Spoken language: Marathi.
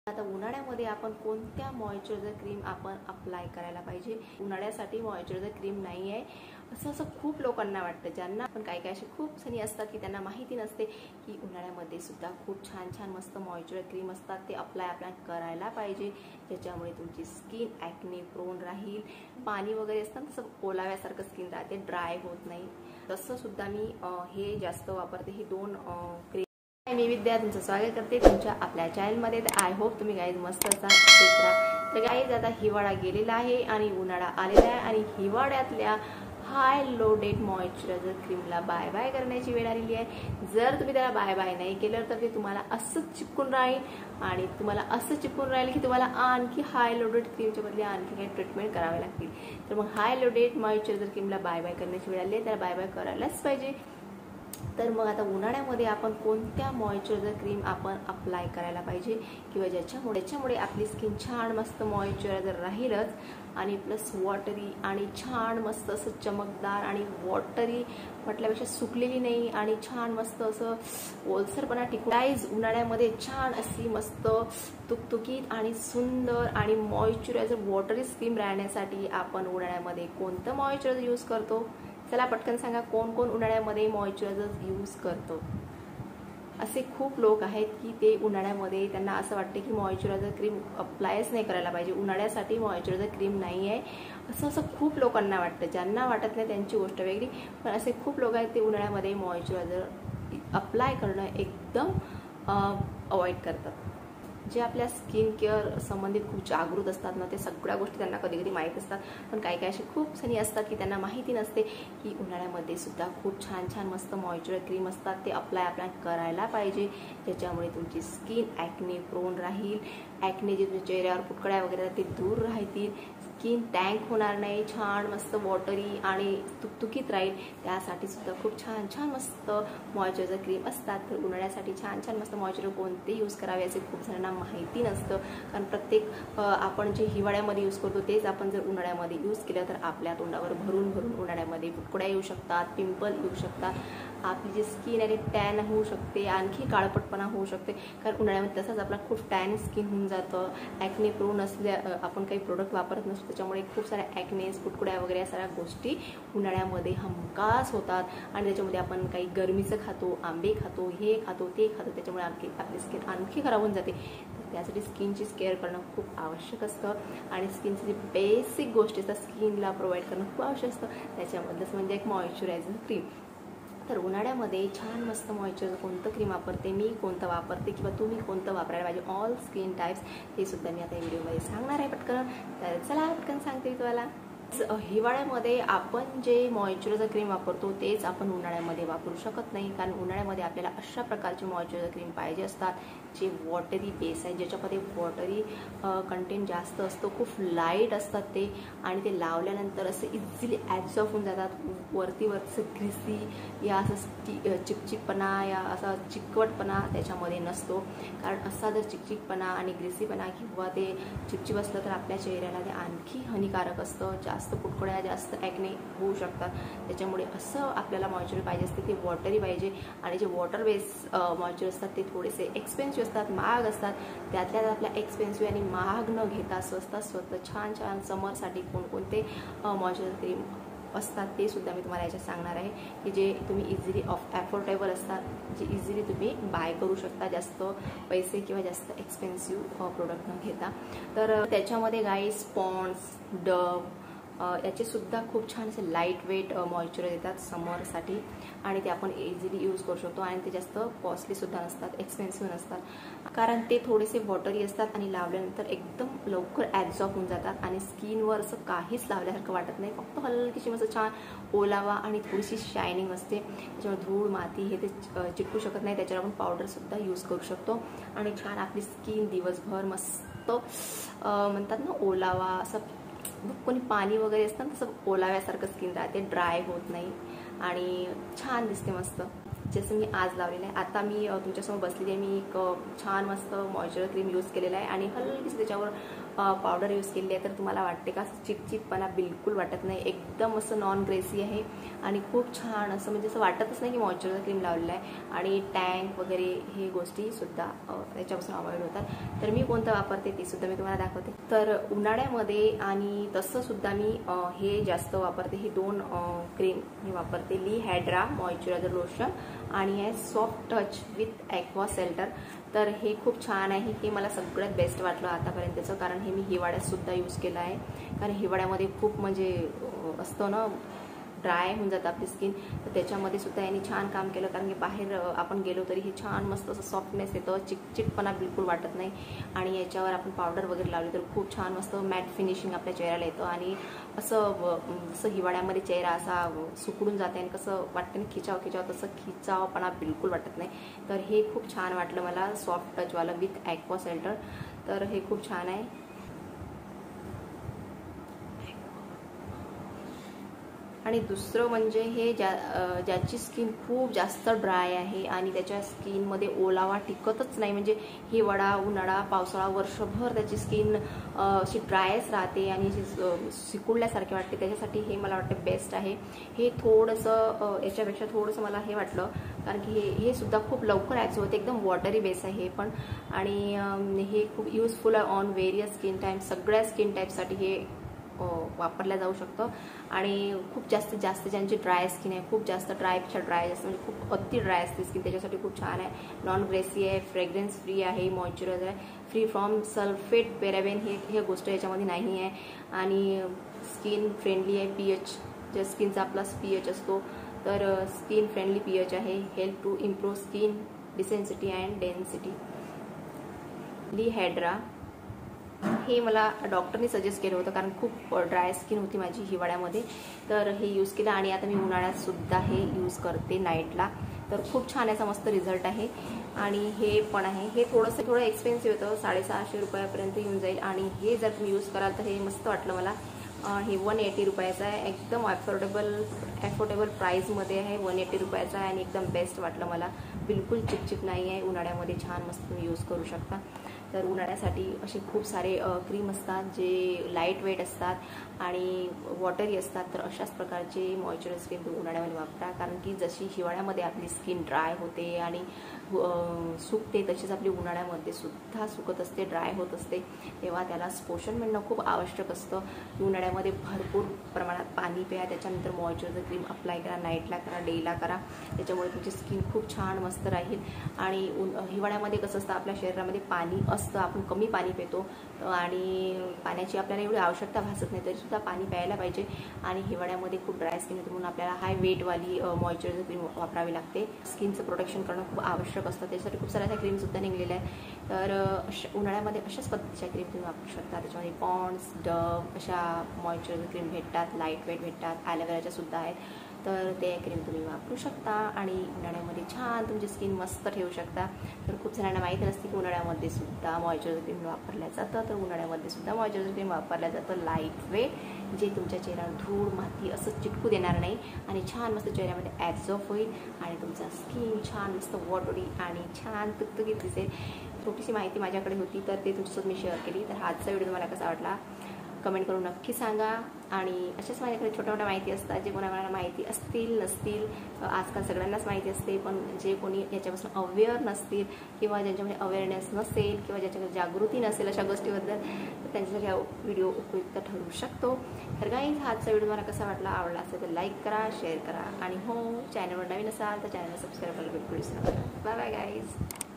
आता उन्हाळ्यामध्ये आपण कोणत्या मॉइश्चरायझर क्रीम आपण अप्लाय करायला पाहिजे। उन्हाळ्यासाठी मॉइश्चरायझर क्रीम नाही आहे असं खूप लोकांना वाटतं, ज्यांना पण काही काही असे खूप सणी असतात की त्यांना माहिती नसते की उन्हाळ्यामध्ये सुद्धा खूप छान छान मस्त मॉइश्चरायझर क्रीम असतात, ते अप्लाय करायला पाहिजे, ज्याच्यामुळे तुमची स्किन ॲक्ने प्रोन राहील। पाणी वगैरे असतं तसं ओलाव्यासारखं स्किन राहते, ड्राय होत नाही। तसं सुद्धा मी हे जास्त वापरते, हे दोन क्रीम। मी विद्या तुमचं स्वागत करते तुमच्या आपल्या चॅनलमध्ये। तर आय होप तुम्ही गाईज मस्त असाल। तर गाईज आता हिवाळा गेलेला आहे आणि उन्हाळा आलेला आहे आणि हिवाळ्यातल्या हाय लोडेड मॉइश्चरायझर क्रीमला बाय बाय करण्याची वेळ आलेली आहे। जर तुम्ही त्याला बाय बाय नाही केलं तर ते तुम्हाला असंच चिपकून राहील आणि तुम्हाला असं चिपकून राहील की तुम्हाला आणखी हाय लोडेड क्रीमच्या बदले आणखी काही ट्रीटमेंट करावे लागतील। तर मग हाय लोडेड मॉइश्चरायझर क्रीमला बाय बाय करण्याची वेळ आली आहे, त्याला बाय बाय करायलाच पाहिजे। तर मग आता उन्हाळ्यामध्ये आपण कोणत्या मॉइश्चरायझर क्रीम आपण अप्लाय करायला पाहिजे किंवा ज्याच्यामुळे आपली स्किन छान मस्त मॉइश्चरायझर राहीलच आणि प्लस वॉटरी आणि छान मस्त असं चमकदार आणि वॉटरी म्हटल्यापेक्षा सुकलेली नाही आणि छान मस्त असं ओलसरपणा टिकून उन्हाळ्यामध्ये छान अशी मस्त तुकतुकीत आणि सुंदर आणि मॉइश्चरायझर वॉटरी स्किन राहण्यासाठी आपण उन्हाळ्यामध्ये कोणतं मॉइश्चरायझर यूज करतो? चला पटकन सांगा, कोण कोण उन्हाळ्यामध्ये मॉइश्चरायझर यूज करतो? असे खूप लोक आहेत की ते उन्हाळ्यामध्ये त्यांना असं वाटते की मॉइश्चरायझर क्रीम अप्लायच नाही करायला पाहिजे, उन्हाळ्यासाठी मॉइश्चरायझर क्रीम नाही आहे असं खूप लोकांना वाटतं। ज्यांना वाटत नाही त्यांची गोष्ट वेगळी, पण असे खूप लोक आहेत ते उन्हाळ्यामध्ये मॉइश्चरायझर अप्लाय करणं एकदम अवॉइड करतात। जे आपल्या स्किन केअर संबंधित खूप जागृत असतात ना, ते सगळ्या गोष्टी त्यांना कधी कधी माहीत असतात, पण काही काही असे खूप सणी असतात की त्यांना माहिती नसते की उन्हाळ्यामध्ये सुद्धा खूप छान छान मस्त मॉइश्चरायझर क्रीम असतात, ते अप्लाय करायला पाहिजे, ज्याच्यामुळे तुमची स्किन ॲक्ने प्रोन राहील। ॲक्ने जे तुमच्या चेहऱ्यावर पुटकळ्या वगैरे ते दूर राहतील, स्किन टँक होणार नाही, छान मस्त वॉटरी आणि तुकतुकीत राहील। त्यासाठी सुद्धा खूप छान छान मस्त मॉइश्चरायझर क्रीम असतात। तर उन्हाळ्यासाठी छान छान मस्त मॉइश्चरायझर कोणते यूज करावे याचे खूप जणांना माहिती नसतं, कारण प्रत्येक आपण जे हिवाळ्यामध्ये यूज करतो तेच आपण जर उन्हाळ्यामध्ये यूज केलं तर आपल्या तोंडावर भरून भरून उन्हाळ्यामध्ये पुटकुड्या येऊ शकतात, पिंपल येऊ शकतात, आपली जी स्किन आहे टॅन होऊ शकते, आणखी काळपटपणा होऊ शकते, कारण उन्हाळ्यामध्ये तसंच आपला खूप टॅन स्किन होऊन जातं। ॲक्ने प्रोन असल्या आपण काही प्रोडक्ट वापरत नसतो, त्याच्यामुळे खूप साऱ्या ॲक्नेस पुटकुड्या वगैरे या साऱ्या गोष्टी उन्हाळ्यामध्ये हमखास होतात। आणि त्याच्यामध्ये आपण काही गरमीचं खातो, आंबे खातो, हे खातो ते खातो, त्याच्यामुळे आपली स्किन आणखी खराब होऊन जाते। त्यासाठी स्किनची केअर करणं खूप आवश्यक असतं आणि स्किनची जी बेसिक गोष्टी असतात स्किनला प्रोव्हाइड करणं खूप आवश्यक असतं, त्याच्यामधलंच म्हणजे एक मॉइश्चरायझर क्रीम। तर उन्हाळ्यामध्ये छान मस्त मॉइश्चरायझर कोणतं क्रीम वापरते मी, कोणतं वापरते किंवा तुम्ही कोणतं वापरायला पाहिजे, ऑल स्किन टाईप्स हे सुद्धा मी आता व्हिडिओमध्ये सांगणार आहे पटकन। तर चला पटकन सांगते तुम्हाला। हिवाळ्यामध्ये आपण जे मॉइश्चरायझर क्रीम वापरतो तेच आपण उन्हाळ्यामध्ये वापरू शकत नाही, कारण उन्हाळ्यामध्ये आपल्याला अशा प्रकारचे मॉइश्चरायझर क्रीम पाहिजे असतात जे वॉटरी बेस आहे, ज्याच्यामध्ये वॉटरी कंटेंट जास्त असतो, खूप लाईट असतात ते, आणि ते लावल्यानंतर असं इझिली ॲब्झॉर्ब होऊन जातात। वरचं ग्रिसी या असं चिकचिकपणा या असा चिकवटपणा त्याच्यामध्ये नसतो, कारण असा जर चिकचिकपणा आणि ग्रिसीपणा किंवा ते चिपचिप असलं तर आपल्या चेहऱ्याला ते आणखी हानिकारक असतं, जास्त पुटकुड्या जास्त ॲक्ने होऊ शकतात। त्याच्यामुळे असं आपल्याला मॉइश्चरायझर पाहिजे असते ते वॉटरी पाहिजे, आणि जे वॉटर बेस मॉइश्चरायझर असतात ते थोडेसे एक्सपेन्सिव्ह असतात, महाग असतात। त्यातल्या आपल्या एक्सपेन्सिव्ह आणि महाग न घेता स्वस्त छान छान समरसाठी कोणकोणते मॉइश्चरायझर क्रीम असतात ते सुद्धा मी तुम्हाला याच्यात सांगणार आहे, की जे तुम्ही इझिली अफोर्डेबल असतात, जे इझिली तुम्ही बाय करू शकता जास्त पैसे किंवा जास्त एक्सपेन्सिव्ह प्रोडक्ट न घेता। तर त्याच्यामध्ये गाईस पॉन्ड्स, डव याचे सुद्धा खूप छान असे लाईट वेट मॉइश्चरायझर येतात समरसाठी, आणि ते आपण इझिली यूज करू शकतो, आणि ते जास्त कॉस्टली सुद्धा नसतात, एक्सपेन्सिव्ह नसतात, कारण ते थोडेसे वॉटरी असतात आणि लावल्यानंतर एकदम लवकर ॲब्झॉर्ब होऊन जातात आणि स्किनवर असं काहीच लावल्यासारखं वाटत नाही, फक्त हलकीशी मस्त छान ओलावा आणि थोडीशी शायनिंग असते। त्याच्यामुळे धूळ माती हे ते चिटकू शकत नाही, त्याच्यावर आपण पावडरसुद्धा यूज करू शकतो, आणि छान आपली स्किन दिवसभर मस्त म्हणतात ना ओलावा, असं कोणी पाणी वगैरे असतं तसं ओलाव्यासारखं स्किन राहते, ड्राय होत नाही आणि छान दिसते मस्त। जसं मी आज लावलेलं आहे. आता मी तुमच्यासमोर बसलेली आहे. मी एक छान मस्त मॉइश्चरायझर क्रीम यूज केलेला आहे आणि हलकीच त्याच्यावर पावडर यूज केली आहे. तर तुम्हाला वाटते का चिकचिकपणा बिलकुल वाटत नाही, एकदम असं नॉन ग्रेसी आहे आणि खूप छान असं म्हणजे असं वाटतच नाही की मॉइश्चरायझर क्रीम लावलेलं आहे. आणि टँक वगैरे हे गोष्टी सुद्धा त्याच्यापासून अवॉइड होतात. तर मी कोणतं वापरते ते सुद्धा मी तुम्हाला दाखवते. तर उन्हाळ्यामध्ये आणि तसं सुद्धा मी हे जास्त वापरते. हे 2 क्रीम मी वापरते. ली हॅड्रा मॉइश्चरायझर लोशन आणि आहे soft touch with aqua shelter. तर हे खूप छान आहे. हे मला सगळ्यात बेस्ट वाटलं आतापर्यंतचं, कारण हे मी हिवाळ्यात सुद्धा यूज केलं आहे. कारण हिवाळ्यामध्ये खूप म्हणजे असतं ना, ड्राय होऊन जातं आपली स्किन. तर त्याच्यामध्ये सुद्धा यांनी छान काम केलं, कारण की बाहेर आपण गेलो तरी हे छान मस्त असं सॉफ्टनेस येतं, चिकचिकपणा बिलकुल वाटत नाही. आणि याच्यावर आपण पावडर वगैरे लावली तर खूप छान मस्त मॅट फिनिशिंग आपल्या चेहऱ्याला येतं. आणि असं जसं हिवाळ्यामध्ये चेहरा असा सुकडून जाते आणि कसं वाटतं ना खिचाव, तसं खिचावपणा बिलकुल वाटत नाही. तर हे खूप छान वाटलं मला, सॉफ्ट टचवालं विथ ॲक्वा सेल्टर. तर हे खूप छान आहे. आणि दुसरं म्हणजे हे ज्याची स्किन खूप जास्त ड्राय आहे आणि त्याच्या स्किनमध्ये ओलावा टिकतच नाही, म्हणजे हिवाळा, उन्हाळा, पावसाळा वर्षभर त्याची स्किन अशी ड्रायच राहते आणि सिकुळल्यासारखे वाटते, त्याच्यासाठी हे मला वाटतं बेस्ट आहे. हे थोडंसं याच्यापेक्षा थोडंसं मला हे वाटलं, कारण की हे सुद्धा खूप लवकर ॲब्झॉर्ब होते, एकदम वॉटरी बेस आहे हे पण. आणि हे खूप युजफुल आहे ऑन व्हेरियस स्किन टाईप, सगळ्या स्किन टाईपसाठी हे वापरल्या जाऊ शकतं. आणि खूप जास्तीत जास्त ज्यांची ड्राय स्किन आहे, खूप जास्त ड्रायपेक्षा ड्राय असतं, म्हणजे खूप अति ड्राय असते स्किन, त्याच्यासाठी खूप छान आहे. नॉन ग्रेसी आहे, फ्रेग्रन्स फ्री आहे, मॉइश्चरायझर आहे, फ्री फ्रॉम सल्फेट, पॅराबेन हे गोष्ट याच्यामध्ये नाही आहे. आणि स्किन फ्रेंडली आहे. पीएच ज्या स्किनचा आपला पीएच असतो, तर स्किन फ्रेंडली पीएच आहे. हेल्प टू इम्प्रूव्ह स्किन डिसेन्सिटी अँड डेन्सिटी. ली हॅड्रा हे मला डॉक्टरने सजेस्ट केलं होतं, कारण खूप ड्राय स्किन होती माझी हिवाळ्यामध्ये. तर हे यूज केलं आणि आता मी उन्हाळ्यात सुद्धा हे यूज करते नाईटला. तर खूप छान याचा मस्त रिझल्ट आहे. आणि हे पण आहे, हे थोडं एक्सपेन्सिव्ह होतं, 650 रुपयापर्यंत येऊन जाईल. आणि हे जर तुम्ही यूज कराल तर हे मस्त वाटलं मला. हे 180 रुपयाचं आहे, एकदम अफोर्डेबल प्राईजमध्ये आहे. 180 रुपयाचं आहे आणि एकदम बेस्ट वाटलं मला. बिलकुल चिकचिक नाही आहे, उन्हाळ्यामध्ये छान मस्त तुम्ही यूज करू शकता. तर उन्हाळ्यासाठी असे खूप सारे क्रीम असतात जे लाईट वेट असतात आणि वॉटरी असतात. तर अशाच प्रकारचे मॉइश्चरायझर क्रीम तुम्ही उन्हाळ्यामध्ये वापरा, कारण की जशी हिवाळ्यामध्ये आपली स्किन ड्राय होते आणि सुकते, तशीच आपली उन्हाळ्यामध्ये सुद्धा सुकत असते, ड्राय होत असते. तेव्हा त्याला पोषण मिळणं खूप आवश्यक असतं. उन्हाळ्यामध्ये भरपूर प्रमाणात पाणी प्या, त्याच्यानंतर मॉइश्चरायझर क्रीम अप्लाय करा, नाईटला करा, डेला करा. त्याच्यामुळे तुमची स्किन खूप छान मस्त राहील. आणि हिवाळ्यामध्ये कसं असतं, आपल्या शरीरामध्ये पाणी असतं, आपण कमी पाणी पितो आणि पाण्याची आपल्याला एवढी आवश्यकता भासत नाही, तरीसुद्धा पाणी प्यायला पाहिजे. आणि हिवाळ्यामध्ये खूप ड्राय स्किन होते, म्हणून आपल्याला हाय वेटवाली मॉइश्चरायझर क्रीम वापरावी लागते. स्किनचं प्रोटेक्शन करणं खूप आवश्यक असतं, त्याच्यासाठी खूप साऱ्या क्रीमसुद्धा निघलेल्या आहेत. तर उन्हाळ्यामध्ये अशाच पद्धतीच्या क्रीम तुम्ही वापरू शकता. त्याच्यामध्ये पॉन्ड्स, डव अशा मॉइश्चरायझर क्रीम भेटतात, लाईट वेट भेटतात, ॲलोवेराच्या सुद्धा आहेत. तर ते क्रीम तुम्ही वापरू शकता आणि उन्हाळ्यामध्ये छान तुमची स्किन मस्त ठेवू शकता. तर खूप जणांना माहिती नसते की उन्हाळ्यामध्ये सुद्धा मॉइश्चरायझर क्रीम वापरल्या जातं. तर उन्हाळ्यामध्ये सुद्धा मॉइश्चरायझर क्रीम वापरल्या जातं, लाईट वेट, जे तुमच्या चेहऱ्यावर धूळ माती असं चिटकू देणार नाही आणि छान मस्त चेहऱ्यामध्ये ॲब्झॉर्ब होईल आणि तुमचा स्किन छान मस्त वॉटरी आणि छान तुकतुकीत दिसेल. छोटीशी माहिती माझ्याकडे होती, तर ते तुमच्यासोबत मी शेअर केली. तर आजचा व्हिडिओ तुम्हाला कसा वाटला कमेंट करून नक्की सांगा. आणि अशाच माझ्याकडे छोट्या मोठ्या माहिती असतात, जे कोणाला माहिती असतील नसतील, आजकाल सगळ्यांनाच माहिती असते, पण जे कोणी याच्यापासून अवेअर नसतील किंवा ज्यांच्यामध्ये अवेअरनेस नसेल किंवा ज्याच्याकडे जागृती नसेल अशा गोष्टीबद्दल, तर त्यांच्यासाठी हा व्हिडिओ उपयुक्त ठरू शकतो. तर गाईज, आजचा व्हिडिओ मला कसा वाटला, आवडला असेल तर लाईक करा, शेअर करा आणि हो, चॅनलवर नवीन असाल तर चॅनलला सबस्क्राईब करायला बिलकुल विसरू नका. Bye bye guys.